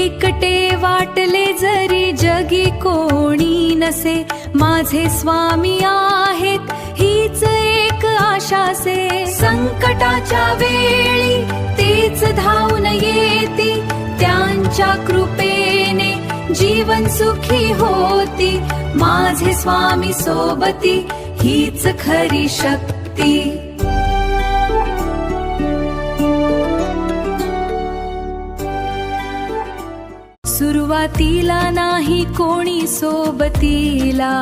एकटे वाटले जरी जगी कोणी नसे, माझे स्वामी आहेत हीच एक आशासे. संकटाच्या वेळी तेच धावून येती, त्यांच्या कृपेने जीवन सुखी होती. माझे स्वामी सोबती हीच खरी शक्ती. सुरुवातीला नाही कोणी सोबतीला,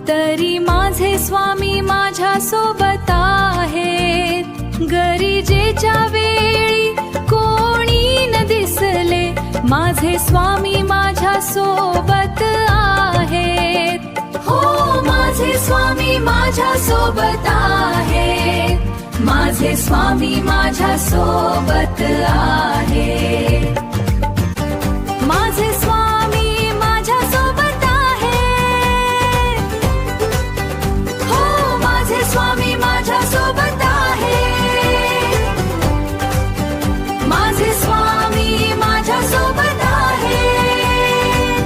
तरी माझे स्वामी माझ्या सोबत आहेत. गरजेच्या वेळी कोणी न दिसले, माझे स्वामी माझ्या सोबत आहेत. हो, माझे स्वामी माझ्या सोबत आहेत. माझे स्वामी माझ्या सोबत आहेत. माझे स्वामी माझ्या सोबत आहेत. हो, माझे स्वामी माझ्या सोबत आहेत. माझे स्वामी माझ्या सोबत आहेत.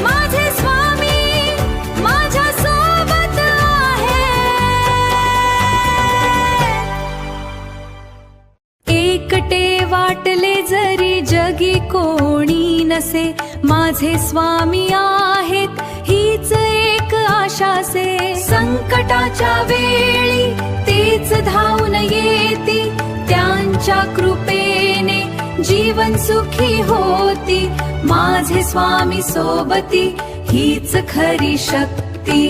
माझे स्वामी माझ्या सोबत आहेत. एकटे वाटले जरी जगी कोणी नसे, माझे स्वामी आहेत हीच एक आशासे. संकटाच्या वेळी तेच धावून येती, त्यांच्या कृपेने जीवन सुखी होती. माझे स्वामी सोबती हीच खरी शक्ती.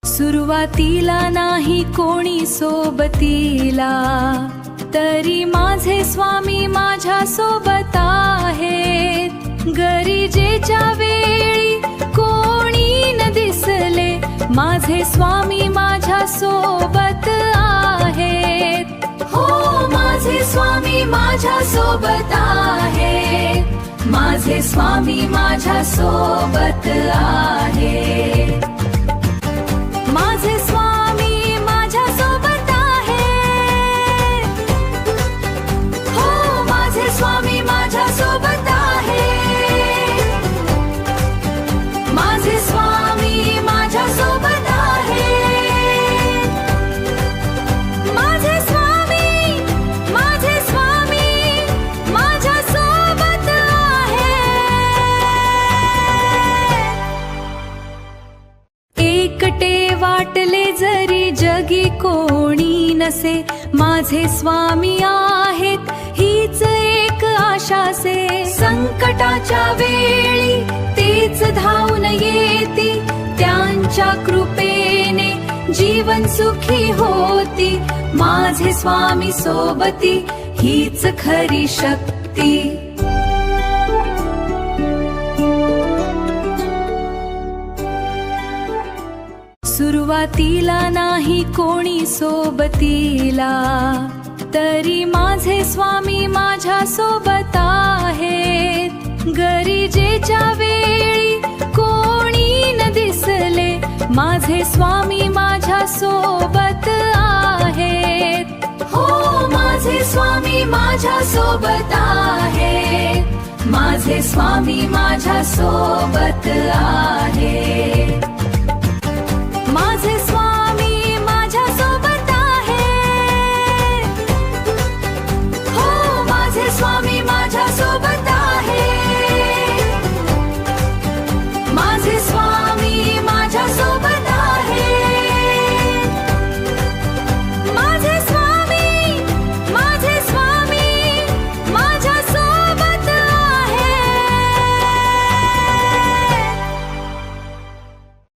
सुरुवातीला नाही कोणी सोबतीला, तरी माझे स्वामी माझ्या सोबत आहेत. गरजेच्या वेळी कोणी न दिसले, माझे स्वामी माझ्या सोबत आहेत. हो, माझे स्वामी माझ्या सोबत आहेत. माझे स्वामी माझ्या सोबत आहेत. माझे स्वामी माझ्या सोबत आहेत. हो, माझे स्वामी माझ्या सोबत आहेत. माझे स्वामी माझ्या सोबत आहेत. माझे स्वामी माझ्या सोबत आहेत. एकटे वाटले जरी जगी कोणी नसे, माझे स्वामी आहेत हीच एक आशासे. संकटाच्या वेळी तेच धावून येती, त्यांच्या कृपेने जीवन सुखी होती. माझे स्वामी सोबती हीच खरी शक्ती. सुरुवातीला नाही कोणी सोबतीला, तरी माझे स्वामी माझ्या सोबत आहेत. गरजेच्या वेळी कोणी न दिसले, माझे स्वामी माझ्या सोबत आहेत. हो, माझे स्वामी माझ्या सोबत आहेत. माझे स्वामी माझ्या सोबत आहेत.